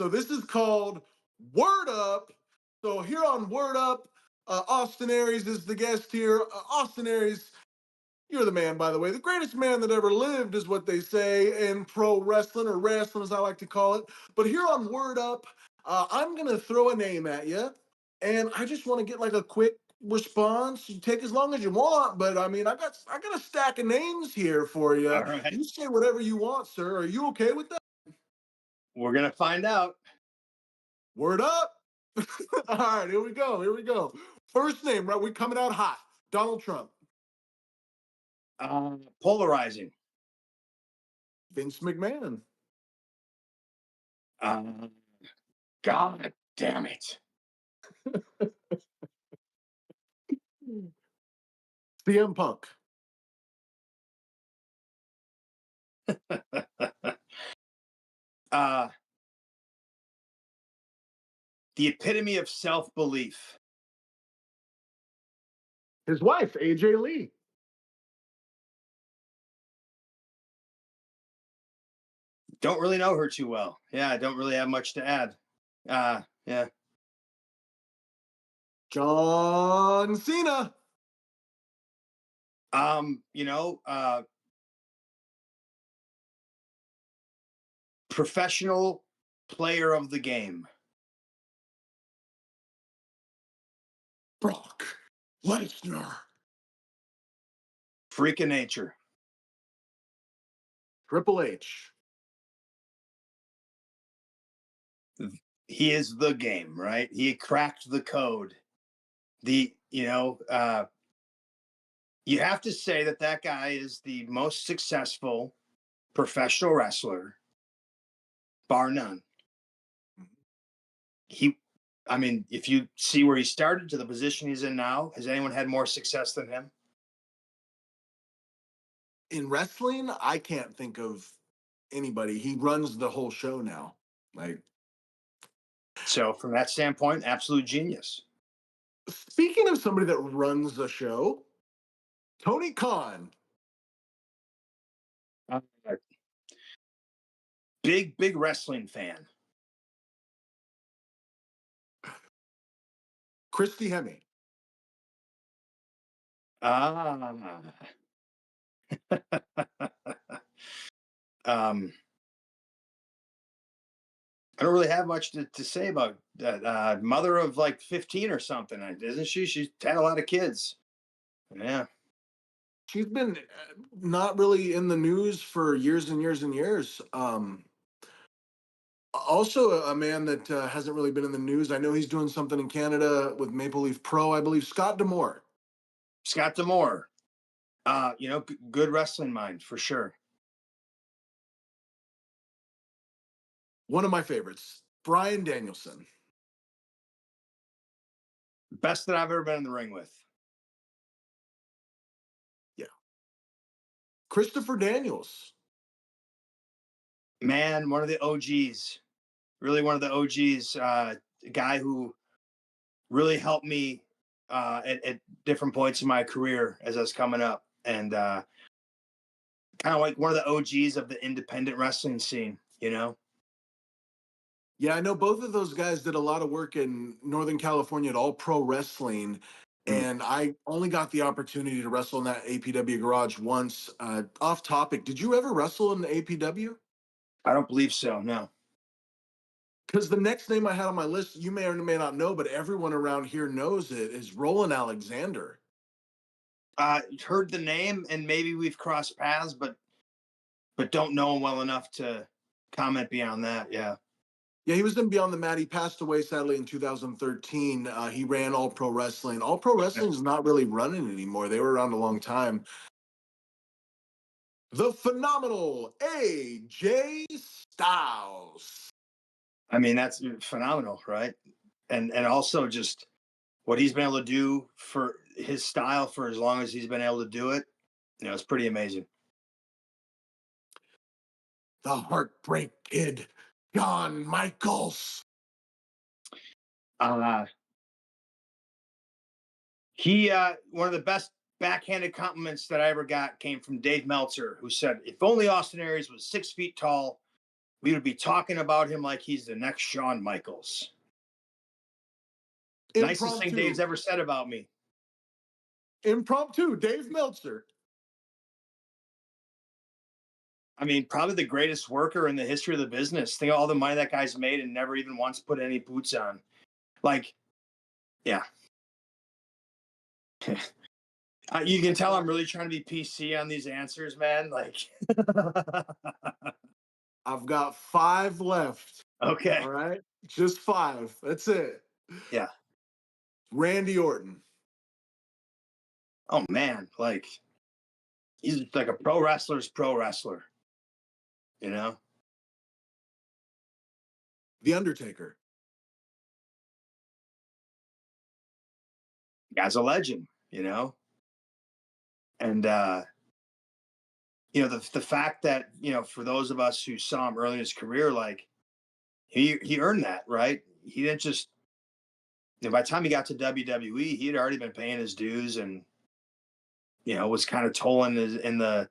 So this is called Word Up. So here on Word Up, Austin Aries is the guest here. Austin Aries, you're the man, by the way. The greatest man that ever lived is what they say in pro wrestling, or wrestling as I like to call it. But here on Word Up, I'm going to throw a name at you. And I just want to get like a quick response. You take as long as you want, but I mean, I got a stack of names here for you. All right. You say whatever you want, sir. Are you okay with that? We're going to find out. Word up. All right, here we go. Here we go. First name, right? We're coming out hot. Donald Trump. Polarizing. Vince McMahon. Uh, God damn it. CM Punk. uh, the epitome of self-belief. His wife, AJ Lee. Don't really know her too well. Yeah, I don't really have much to add. Yeah. John Cena. You know, professional player of the game. Brock Lesnar. Freak of nature. Triple H. He is the game, right? He cracked the code. You have to say that guy is the most successful professional wrestler, bar none. I mean, if you see where he started to the position he's in now, has anyone had more success than him? In wrestling, I can't think of anybody. He runs the whole show now. So from that standpoint, absolute genius. Speaking of somebody that runs the show, Tony Khan. Big wrestling fan. Christy Hemme. I don't really have much to say about that. Mother of like 15 or something, isn't she? She's had a lot of kids. Yeah. She's been not really in the news for years and years and years. Also, a man that hasn't really been in the news. I know he's doing something in Canada with Maple Leaf Pro, I believe. Scott D'Amore. Scott D'Amore. Good wrestling mind for sure. One of my favorites, Bryan Danielson. Best that I've ever been in the ring with. Yeah. Christopher Daniels. Man, one of the OGs. Really one of the OGs. A guy who really helped me at different points in my career as I was coming up. And kind of like one of the OGs of the independent wrestling scene, you know? Yeah, I know both of those guys did a lot of work in Northern California at All Pro Wrestling. And I only got the opportunity to wrestle in that APW garage once. Off topic, did you ever wrestle in the APW? I don't believe so, no. Because the next name I had on my list, you may or may not know, but everyone around here knows it, is Roland Alexander. Heard the name and maybe we've crossed paths, but don't know him well enough to comment beyond that. Yeah. Yeah, he was in Beyond the Mat. He passed away sadly in 2013. He ran All Pro Wrestling. All Pro Wrestling is not really running anymore. They were around a long time. The phenomenal AJ Styles. I mean, that's phenomenal, right? And also just what he's been able to do for his style for as long as he's been able to do it, it's pretty amazing. The Heartbreak Kid, Shawn Michaels. He one of the best backhanded compliments that I ever got came from Dave Meltzer, who said, "If only Austin Aries was 6 feet tall we would be talking about him like he's the next Shawn Michaels. Nicest thing Dave's Impromptu. ever said about me. Impromptu. Dave Meltzer. I mean, probably the greatest worker in the history of the business. Think of all the money that guy's made and never even once put any boots on. Like, yeah. You can tell I'm really trying to be PC on these answers, man. Like, I've got 5 left. okay. All right. Just 5. That's it. Yeah. Randy Orton. Oh, man. Like, he's like a pro wrestler's pro wrestler, you know? The Undertaker. Guy's a legend, you know? And, the fact that, for those of us who saw him early in his career, like, he earned that, right? He didn't just, by the time he got to WWE, he had already been paying his dues and, was kind of tolling in the,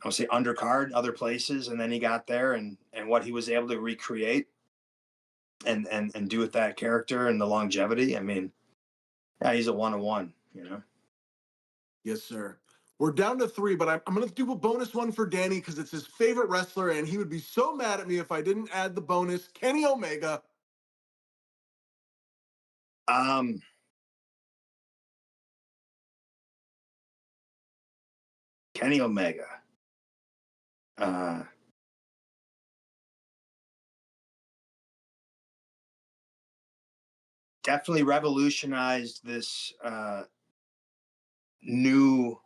I would say, undercard, other places. And then he got there and what he was able to recreate and do with that character and the longevity. I mean, yeah, he's a 1-on-1. Yes, sir. We're down to 3, but I'm going to do a bonus one for Danny because it's his favorite wrestler, and he would be so mad at me if I didn't add the bonus. Kenny Omega. Um, Kenny Omega. Uh, Definitely revolutionized this new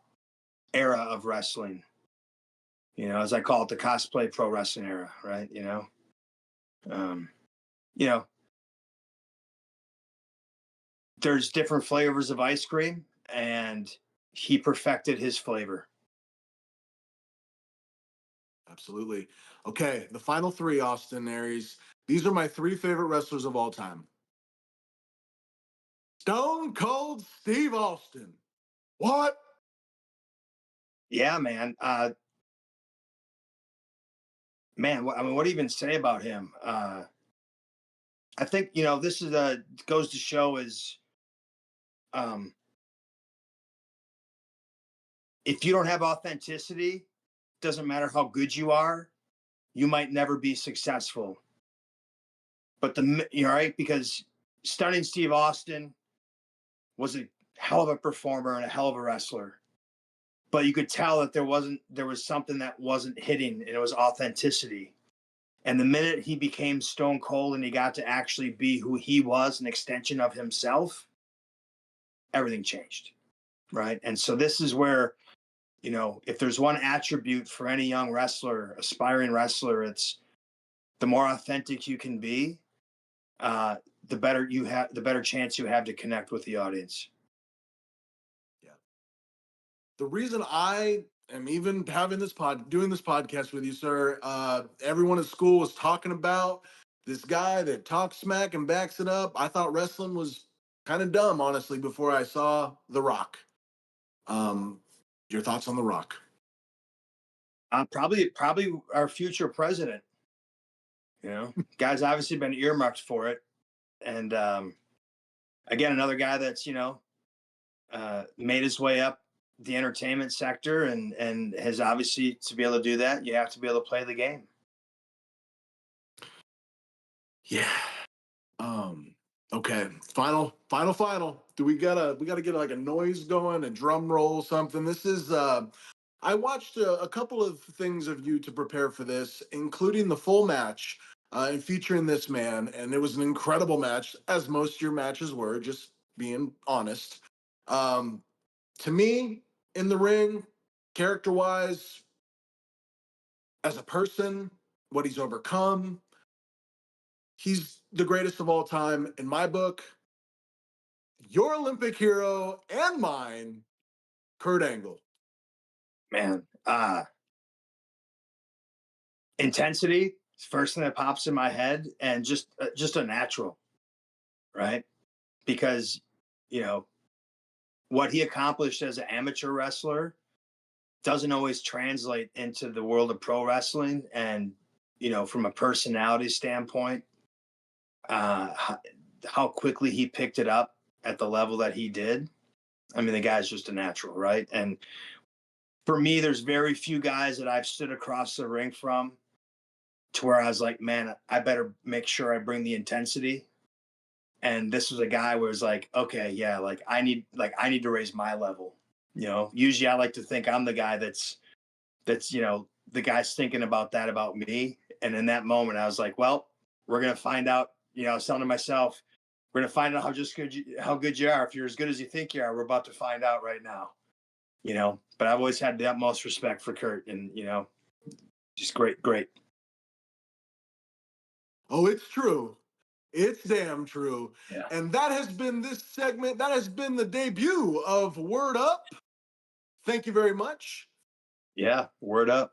era of wrestling. As I call it, the cosplay pro wrestling era, right? Um, you know, there's different flavors of ice cream, and he perfected his flavor. Absolutely. Okay, the final 3, Austin Aries. These are my 3 favorite wrestlers of all time. Stone Cold Steve Austin. What? Yeah, man. I mean, what do you even say about him? I think this is goes to show is um, if you don't have authenticity, doesn't matter how good you are, you might never be successful. But you're right, because Stunning Steve Austin was a hell of a performer and a hell of a wrestler. But you could tell that there was something that wasn't hitting, and it was authenticity. And the minute he became Stone Cold and he got to actually be who he was, an extension of himself, everything changed. Right. And so this is where, if there's one attribute for any young wrestler, aspiring wrestler, it's the more authentic you can be, the better chance you have to connect with the audience. Yeah. The reason I am even having doing this podcast with you, sir, everyone at school was talking about this guy that talks smack and backs it up. I thought wrestling was kind of dumb, honestly, before I saw The Rock. Um, your thoughts on The Rock? Probably our future president. Guy's obviously been earmarked for it, and again, another guy that's made his way up the entertainment sector and has obviously, to be able to do that, you have to be able to play the game. Yeah. Okay. Final. Do we gotta get like a noise going, a drum roll, something. This is I watched a couple of things of you to prepare for this, including the full match, and featuring this man, and it was an incredible match, as most of your matches were, just being honest. Um, to me, in the ring, character-wise, as a person, what he's overcome, he's the greatest of all time in my book. Your Olympic hero and mine, Kurt Angle. Man, intensity is the first thing that pops in my head, and just a natural, right? Because you know what he accomplished as an amateur wrestler doesn't always translate into the world of pro wrestling, and from a personality standpoint, how, how quickly he picked it up at the level that he did. I mean, the guy's just a natural, right? And for me, there's very few guys that I've stood across the ring from to where I was like, man, I better make sure I bring the intensity. And this was a guy where it's like, okay, yeah, like I need to raise my level. Usually I like to think I'm the guy that's the guy's thinking about that about me. And in that moment, I was like, well, we're gonna find out. I was telling to myself, we're gonna find out how good you are. If you're as good as you think you are, we're about to find out right now. But I've always had the utmost respect for Kurt, and just great, great. Oh, it's true. It's damn true. Yeah, And that has been this segment. That has been the debut of Word Up. Thank you very much. yeah. Word up.